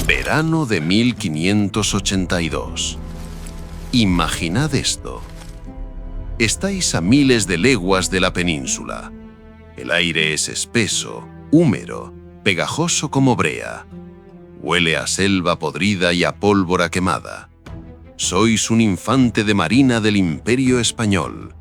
Verano de 1582. Imaginad esto. Estáis a miles de leguas de la península. El aire es espeso, húmedo, pegajoso como brea. Huele a selva podrida y a pólvora quemada. Sois un infante de marina del Imperio Español.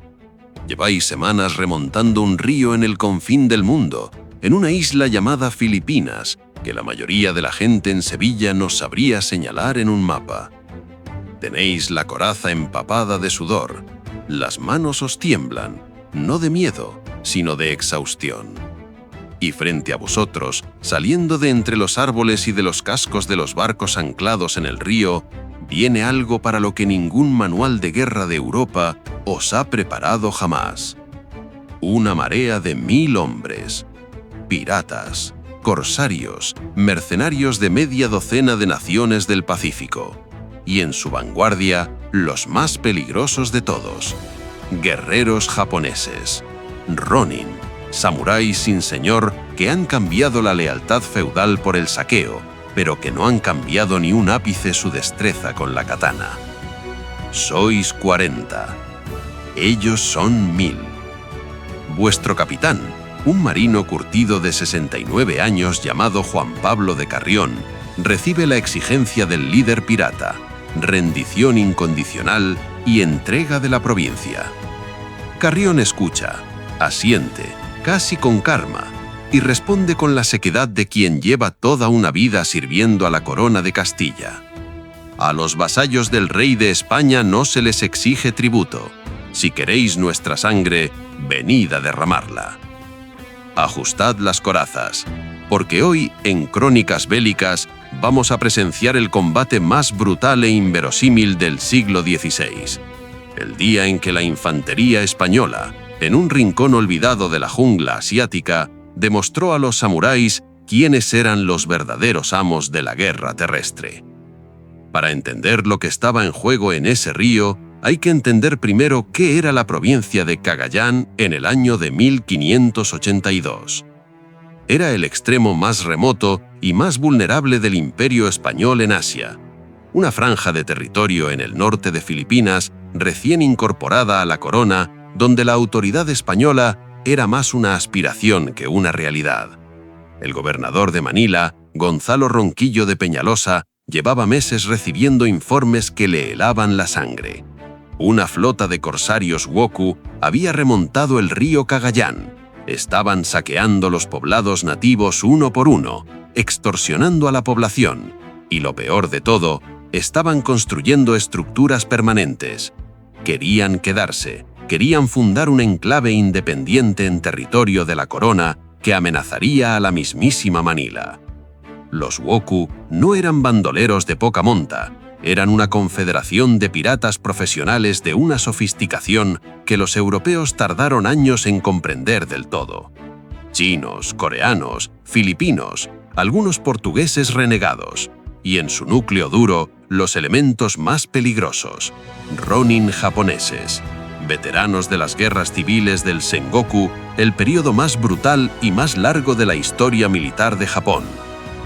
Lleváis semanas remontando un río en el confín del mundo, en una isla llamada Filipinas, que la mayoría de la gente en Sevilla no sabría señalar en un mapa. Tenéis la coraza empapada de sudor. Las manos os tiemblan, no de miedo, sino de exhaustión. Y frente a vosotros, saliendo de entre los árboles y de los cascos de los barcos anclados en el río, viene algo para lo que ningún manual de guerra de Europa os ha preparado jamás. Una marea de 1000 hombres, piratas, corsarios, mercenarios de media docena de naciones del Pacífico, y en su vanguardia, los más peligrosos de todos, guerreros japoneses, ronin, samuráis sin señor que han cambiado la lealtad feudal por el saqueo, pero que no han cambiado ni un ápice su destreza con la katana. Sois 40. Ellos son 1000. Vuestro capitán, un marino curtido de 69 años llamado Juan Pablo de Carrión, recibe la exigencia del líder pirata, rendición incondicional y entrega de la provincia. Carrión escucha, asiente, casi con calma, y responde con la sequedad de quien lleva toda una vida sirviendo a la corona de Castilla. A los vasallos del rey de España no se les exige tributo. Si queréis nuestra sangre, venid a derramarla. Ajustad las corazas, porque hoy, en Crónicas Bélicas, vamos a presenciar el combate más brutal e inverosímil del siglo XVI. El día en que la infantería española, en un rincón olvidado de la jungla asiática, demostró a los samuráis quiénes eran los verdaderos amos de la guerra terrestre. Para entender lo que estaba en juego en ese río, hay que entender primero qué era la provincia de Cagayán en el año de 1582. Era el extremo más remoto y más vulnerable del Imperio Español en Asia, una franja de territorio en el norte de Filipinas recién incorporada a la corona, donde la autoridad española era más una aspiración que una realidad. El gobernador de Manila, Gonzalo Ronquillo de Peñalosa, llevaba meses recibiendo informes que le helaban la sangre. Una flota de corsarios woku había remontado el río Cagayán. Estaban saqueando los poblados nativos uno por uno, extorsionando a la población, y lo peor de todo, estaban construyendo estructuras permanentes. Querían quedarse, querían fundar un enclave independiente en territorio de la corona que amenazaría a la mismísima Manila. Los woku no eran bandoleros de poca monta, eran una confederación de piratas profesionales de una sofisticación que los europeos tardaron años en comprender del todo. Chinos, coreanos, filipinos, algunos portugueses renegados, y en su núcleo duro, los elementos más peligrosos, ronin japoneses, veteranos de las guerras civiles del Sengoku, el período más brutal y más largo de la historia militar de Japón.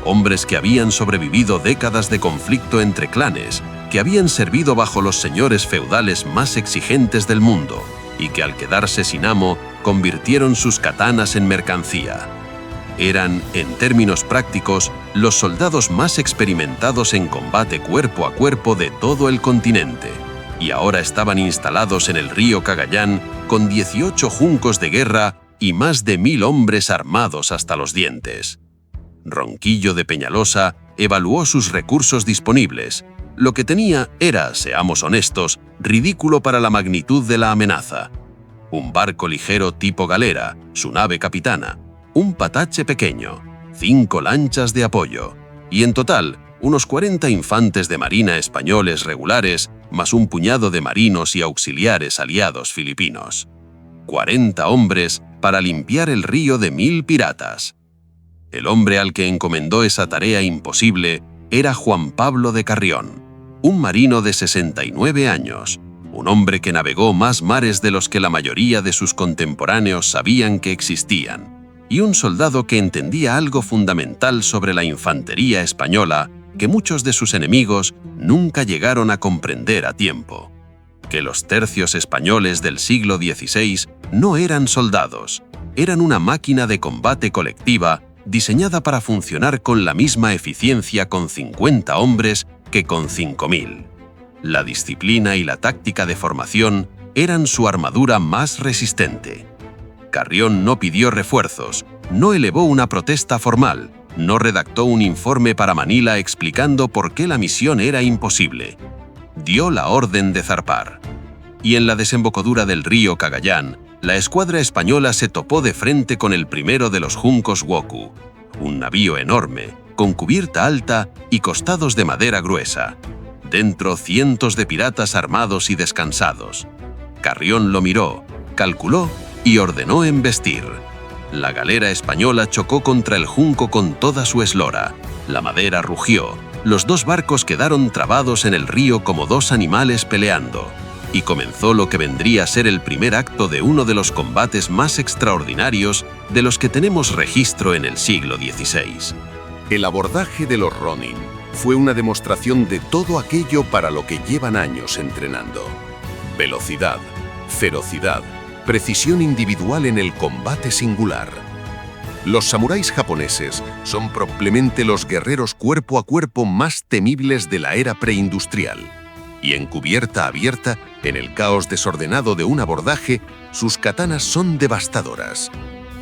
Hombres que habían sobrevivido décadas de conflicto entre clanes, que habían servido bajo los señores feudales más exigentes del mundo y que al quedarse sin amo, convirtieron sus katanas en mercancía. Eran, en términos prácticos, los soldados más experimentados en combate cuerpo a cuerpo de todo el continente, y ahora estaban instalados en el río Cagayán con 18 juncos de guerra y más de 1000 hombres armados hasta los dientes. Ronquillo de Peñalosa evaluó sus recursos disponibles. Lo que tenía era, seamos honestos, ridículo para la magnitud de la amenaza. Un barco ligero tipo galera, su nave capitana, un patache pequeño, 5 lanchas de apoyo, y en total, unos 40 infantes de marina españoles regulares, más un puñado de marinos y auxiliares aliados filipinos. 40 hombres para limpiar el río de 1000 piratas. El hombre al que encomendó esa tarea imposible era Juan Pablo de Carrión, un marino de 69 años, un hombre que navegó más mares de los que la mayoría de sus contemporáneos sabían que existían, y un soldado que entendía algo fundamental sobre la infantería española que muchos de sus enemigos nunca llegaron a comprender a tiempo: que los tercios españoles del siglo XVI no eran soldados, eran una máquina de combate colectiva diseñada para funcionar con la misma eficiencia con 50 hombres que con 5.000. La disciplina y la táctica de formación eran su armadura más resistente. Carrión no pidió refuerzos, no elevó una protesta formal, no redactó un informe para Manila explicando por qué la misión era imposible. Dio la orden de zarpar. Y en la desembocadura del río Cagayán, la escuadra española se topó de frente con el primero de los juncos Woku, un navío enorme, con cubierta alta y costados de madera gruesa. Dentro cientos de piratas armados y descansados. Carrión lo miró, calculó y ordenó embestir. La galera española chocó contra el junco con toda su eslora. La madera rugió. Los dos barcos quedaron trabados en el río como dos animales peleando. Y comenzó lo que vendría a ser el primer acto de uno de los combates más extraordinarios de los que tenemos registro en el siglo XVI. El abordaje de los Ronin fue una demostración de todo aquello para lo que llevan años entrenando. Velocidad, ferocidad, precisión individual en el combate singular. Los samuráis japoneses son probablemente los guerreros cuerpo a cuerpo más temibles de la era preindustrial. Y en cubierta abierta, en el caos desordenado de un abordaje, sus katanas son devastadoras.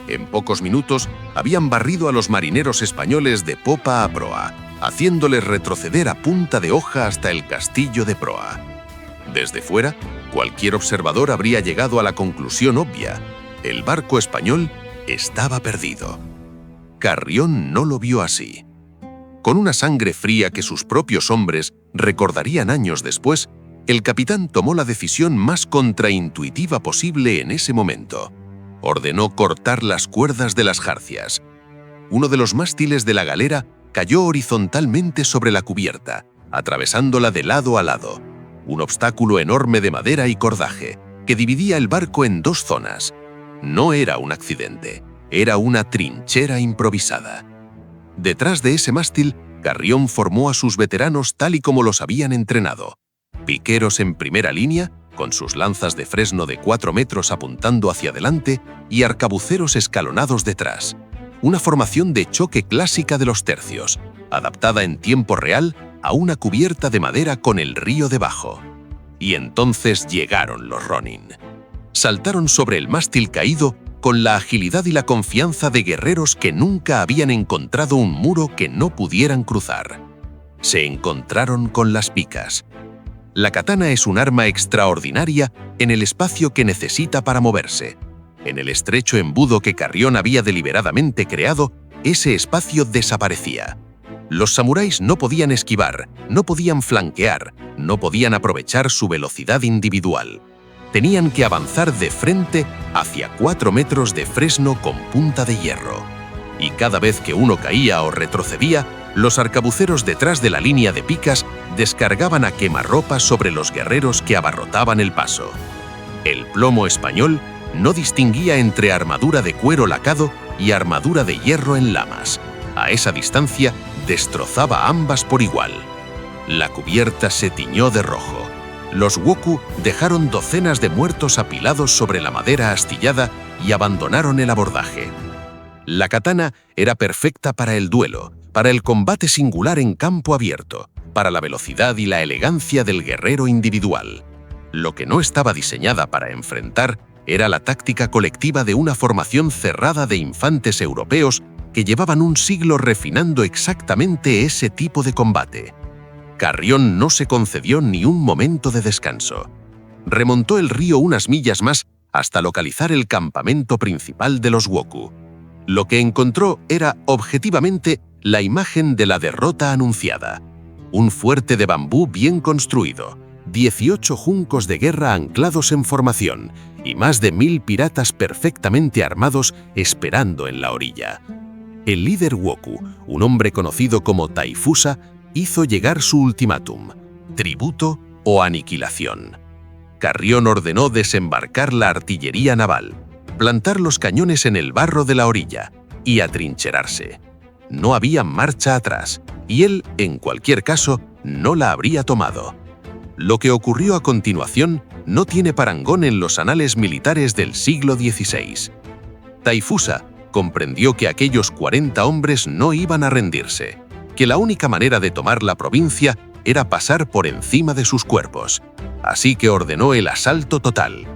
En pocos minutos habían barrido a los marineros españoles de popa a proa, haciéndoles retroceder a punta de hoja hasta el castillo de proa. Desde fuera, cualquier observador habría llegado a la conclusión obvia: el barco español estaba perdido. Carrión no lo vio así. Con una sangre fría que sus propios hombres recordarían años después, el capitán tomó la decisión más contraintuitiva posible en ese momento. Ordenó cortar las cuerdas de las jarcias. Uno de los mástiles de la galera cayó horizontalmente sobre la cubierta, atravesándola de lado a lado. Un obstáculo enorme de madera y cordaje, que dividía el barco en dos zonas. No era un accidente, era una trinchera improvisada. Detrás de ese mástil, Carrión formó a sus veteranos tal y como los habían entrenado. Piqueros en primera línea, con sus lanzas de fresno de 4 metros apuntando hacia adelante, y arcabuceros escalonados detrás. Una formación de choque clásica de los tercios, adaptada en tiempo real a una cubierta de madera con el río debajo. Y entonces llegaron los Ronin. Saltaron sobre el mástil caído con la agilidad y la confianza de guerreros que nunca habían encontrado un muro que no pudieran cruzar. Se encontraron con las picas. La katana es un arma extraordinaria en el espacio que necesita para moverse. En el estrecho embudo que Carrión había deliberadamente creado, ese espacio desaparecía. Los samuráis no podían esquivar, no podían flanquear, no podían aprovechar su velocidad individual. Tenían que avanzar de frente hacia 4 metros de fresno con punta de hierro. Y cada vez que uno caía o retrocedía, los arcabuceros detrás de la línea de picas descargaban a quemarropa sobre los guerreros que abarrotaban el paso. El plomo español no distinguía entre armadura de cuero lacado y armadura de hierro en lamas. A esa distancia, destrozaba ambas por igual. La cubierta se tiñó de rojo. Los Woku dejaron docenas de muertos apilados sobre la madera astillada y abandonaron el abordaje. La katana era perfecta para el duelo, para el combate singular en campo abierto, para la velocidad y la elegancia del guerrero individual. Lo que no estaba diseñada para enfrentar era la táctica colectiva de una formación cerrada de infantes europeos que llevaban un siglo refinando exactamente ese tipo de combate. Carrión no se concedió ni un momento de descanso. Remontó el río unas millas más hasta localizar el campamento principal de los Woku. Lo que encontró era, objetivamente, la imagen de la derrota anunciada. Un fuerte de bambú bien construido, 18 juncos de guerra anclados en formación y más de 1000 piratas perfectamente armados esperando en la orilla. El líder Woku, un hombre conocido como Taifusa, hizo llegar su ultimátum: tributo o aniquilación. Carrión ordenó desembarcar la artillería naval, plantar los cañones en el barro de la orilla y atrincherarse. No había marcha atrás. y él, en cualquier caso, no la habría tomado. Lo que ocurrió a continuación no tiene parangón en los anales militares del siglo XVI. Taifusa comprendió que aquellos 40 hombres no iban a rendirse, que la única manera de tomar la provincia era pasar por encima de sus cuerpos. Así que ordenó el asalto total.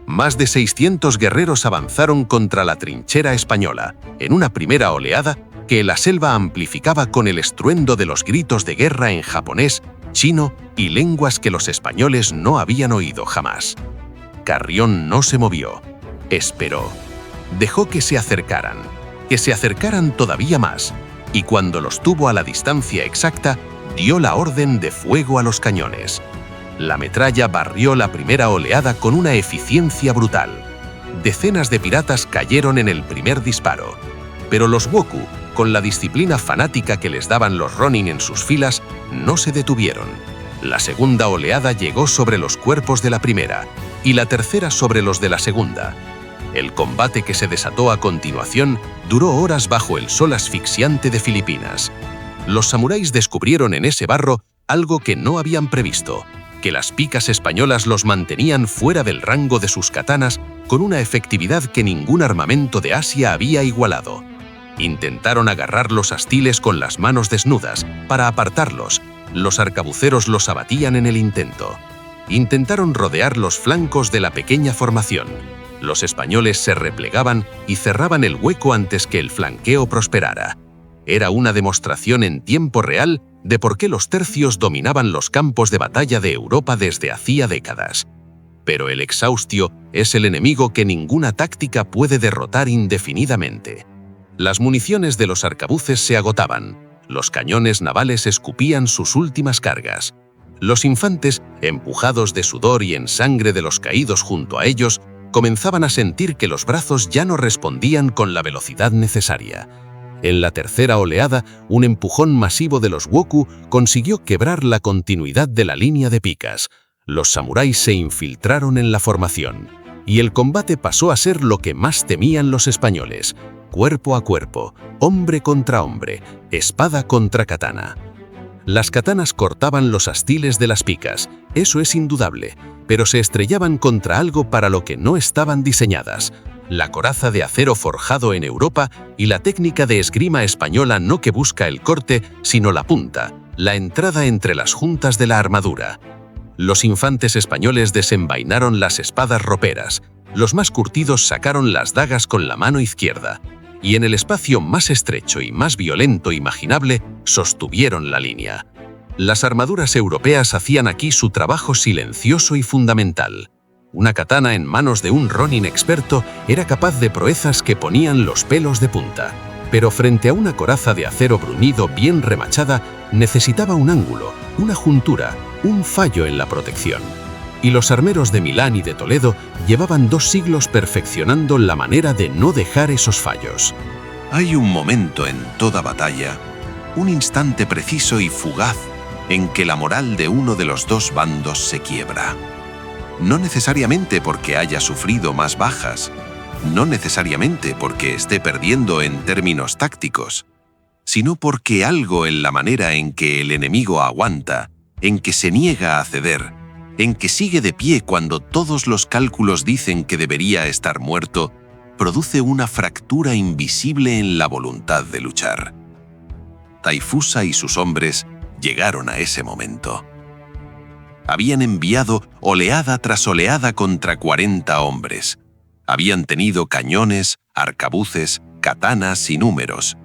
Más de 600 guerreros avanzaron contra la trinchera española, en una primera oleada que la selva amplificaba con el estruendo de los gritos de guerra en japonés, chino y lenguas que los españoles no habían oído jamás. Carrión no se movió. Esperó. Dejó que se acercaran todavía más, y cuando los tuvo a la distancia exacta, dio la orden de fuego a los cañones. La metralla barrió la primera oleada con una eficiencia brutal. Decenas de piratas cayeron en el primer disparo, pero los Woku, con la disciplina fanática que les daban los Ronin en sus filas, no se detuvieron. La segunda oleada llegó sobre los cuerpos de la primera, y la tercera sobre los de la segunda. El combate que se desató a continuación duró horas bajo el sol asfixiante de Filipinas. Los samuráis descubrieron en ese barro algo que no habían previsto, que las picas españolas los mantenían fuera del rango de sus katanas con una efectividad que ningún armamento de Asia había igualado. Intentaron agarrar los astiles con las manos desnudas para apartarlos. Los arcabuceros los abatían en el intento. Intentaron rodear los flancos de la pequeña formación. Los españoles se replegaban y cerraban el hueco antes que el flanqueo prosperara. Era una demostración en tiempo real de por qué los tercios dominaban los campos de batalla de Europa desde hacía décadas. Pero el exhaustio es el enemigo que ninguna táctica puede derrotar indefinidamente. Las municiones de los arcabuces se agotaban. Los cañones navales escupían sus últimas cargas. Los infantes, empujados de sudor y en sangre de los caídos junto a ellos, comenzaban a sentir que los brazos ya no respondían con la velocidad necesaria. En la tercera oleada, un empujón masivo de los Woku consiguió quebrar la continuidad de la línea de picas. Los samuráis se infiltraron en la formación, y el combate pasó a ser lo que más temían los españoles: cuerpo a cuerpo, hombre contra hombre, espada contra katana. Las katanas cortaban los astiles de las picas, eso es indudable, pero se estrellaban contra algo para lo que no estaban diseñadas: la coraza de acero forjado en Europa y la técnica de esgrima española no que busca el corte, sino la punta, la entrada entre las juntas de la armadura. Los infantes españoles desenvainaron las espadas roperas, los más curtidos sacaron las dagas con la mano izquierda, y en el espacio más estrecho y más violento imaginable sostuvieron la línea. Las armaduras europeas hacían aquí su trabajo silencioso y fundamental. Una katana en manos de un Ronin experto era capaz de proezas que ponían los pelos de punta, pero frente a una coraza de acero bruñido bien remachada necesitaba un ángulo, una juntura, un fallo en la protección. Y los armeros de Milán y de Toledo llevaban 2 siglos perfeccionando la manera de no dejar esos fallos. Hay un momento en toda batalla, un instante preciso y fugaz en que la moral de uno de los dos bandos se quiebra. No necesariamente porque haya sufrido más bajas, no necesariamente porque esté perdiendo en términos tácticos, sino porque algo en la manera en que el enemigo aguanta, en que se niega a ceder, en que sigue de pie cuando todos los cálculos dicen que debería estar muerto, produce una fractura invisible en la voluntad de luchar. Taifusa y sus hombres llegaron a ese momento. Habían enviado oleada tras oleada contra 40 hombres. Habían tenido cañones, arcabuces, katanas sin números.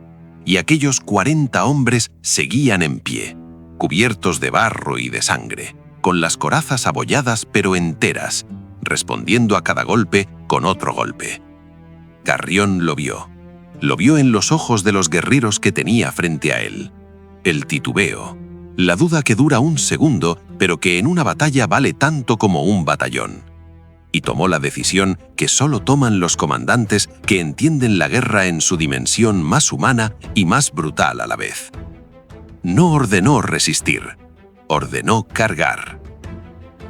Y aquellos 40 hombres seguían en pie, cubiertos de barro y de sangre, con las corazas abolladas pero enteras, respondiendo a cada golpe con otro golpe. Carrión lo vio en los ojos de los guerreros que tenía frente a él. El titubeo, la duda que dura un segundo, pero que en una batalla vale tanto como un batallón. Y tomó la decisión que solo toman los comandantes que entienden la guerra en su dimensión más humana y más brutal a la vez. No ordenó resistir, ordenó cargar.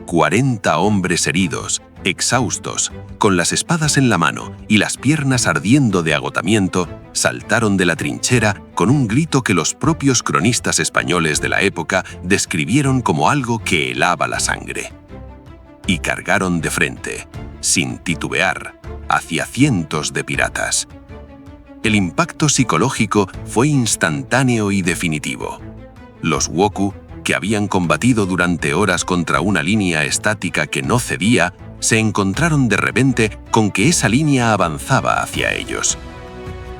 40 hombres heridos, Exhaustos, con las espadas en la mano y las piernas ardiendo de agotamiento, saltaron de la trinchera con un grito que los propios cronistas españoles de la época describieron como algo que helaba la sangre. Y cargaron de frente, sin titubear, hacia cientos de piratas. El impacto psicológico fue instantáneo y definitivo. Los woku, que habían combatido durante horas contra una línea estática que no cedía, se encontraron de repente con que esa línea avanzaba hacia ellos.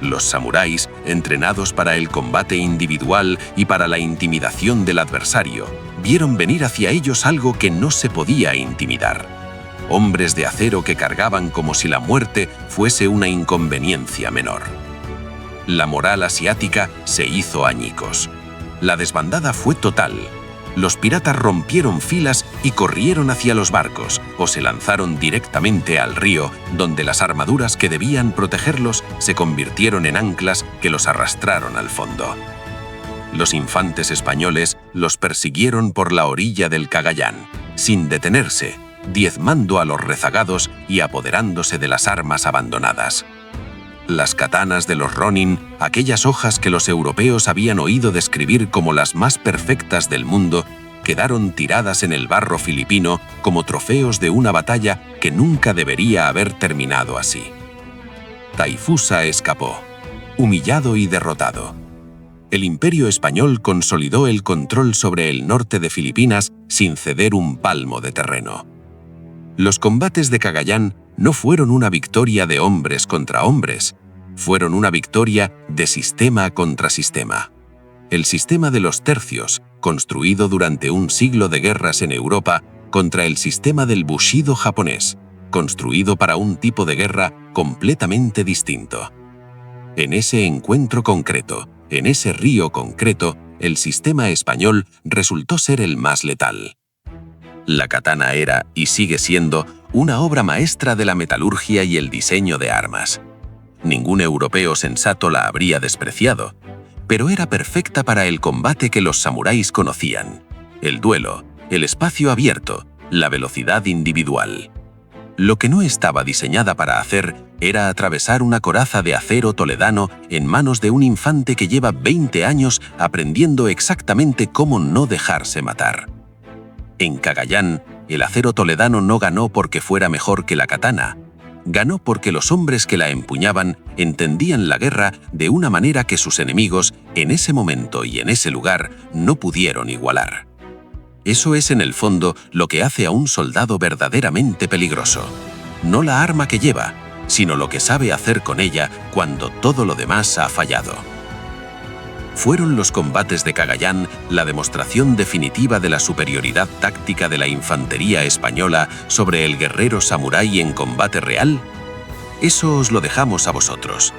Los samuráis, entrenados para el combate individual y para la intimidación del adversario, vieron venir hacia ellos algo que no se podía intimidar. Hombres de acero que cargaban como si la muerte fuese una inconveniencia menor. La moral asiática se hizo añicos. La desbandada fue total. Los piratas rompieron filas y corrieron hacia los barcos o se lanzaron directamente al río, donde las armaduras que debían protegerlos se convirtieron en anclas que los arrastraron al fondo. Los infantes españoles los persiguieron por la orilla del Cagayán, sin detenerse, diezmando a los rezagados y apoderándose de las armas abandonadas. Las katanas de los ronin, aquellas hojas que los europeos habían oído describir como las más perfectas del mundo, quedaron tiradas en el barro filipino como trofeos de una batalla que nunca debería haber terminado así. Taifusa escapó, humillado y derrotado. El Imperio español consolidó el control sobre el norte de Filipinas sin ceder un palmo de terreno. Los combates de Cagayán no fueron una victoria de hombres contra hombres, fueron una victoria de sistema contra sistema. El sistema de los tercios, construido durante un siglo de guerras en Europa, contra el sistema del Bushido japonés, construido para un tipo de guerra completamente distinto. En ese encuentro concreto, en ese río concreto, el sistema español resultó ser el más letal. La katana era, y sigue siendo, una obra maestra de la metalurgia y el diseño de armas. Ningún europeo sensato la habría despreciado, pero era perfecta para el combate que los samuráis conocían: el duelo, el espacio abierto, la velocidad individual. Lo que no estaba diseñada para hacer era atravesar una coraza de acero toledano en manos de un infante que lleva 20 años aprendiendo exactamente cómo no dejarse matar. En Cagayán, el acero toledano no ganó porque fuera mejor que la katana. Ganó porque los hombres que la empuñaban entendían la guerra de una manera que sus enemigos, en ese momento y en ese lugar, no pudieron igualar. Eso es en el fondo lo que hace a un soldado verdaderamente peligroso. No la arma que lleva, sino lo que sabe hacer con ella cuando todo lo demás ha fallado. Fueron los combates de Cagayán la demostración definitiva de la superioridad táctica de la infantería española sobre el guerrero samurái en combate real. Eso os lo dejamos a vosotros.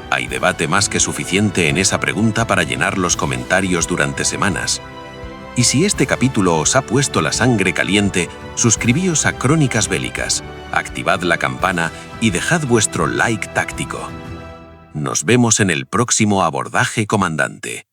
Hay debate más que suficiente en esa pregunta para llenar los comentarios durante semanas. Y si este capítulo os ha puesto la sangre caliente, suscribíos a Crónicas Bélicas, activad la campana y dejad vuestro like táctico. Nos vemos en el próximo abordaje, comandante.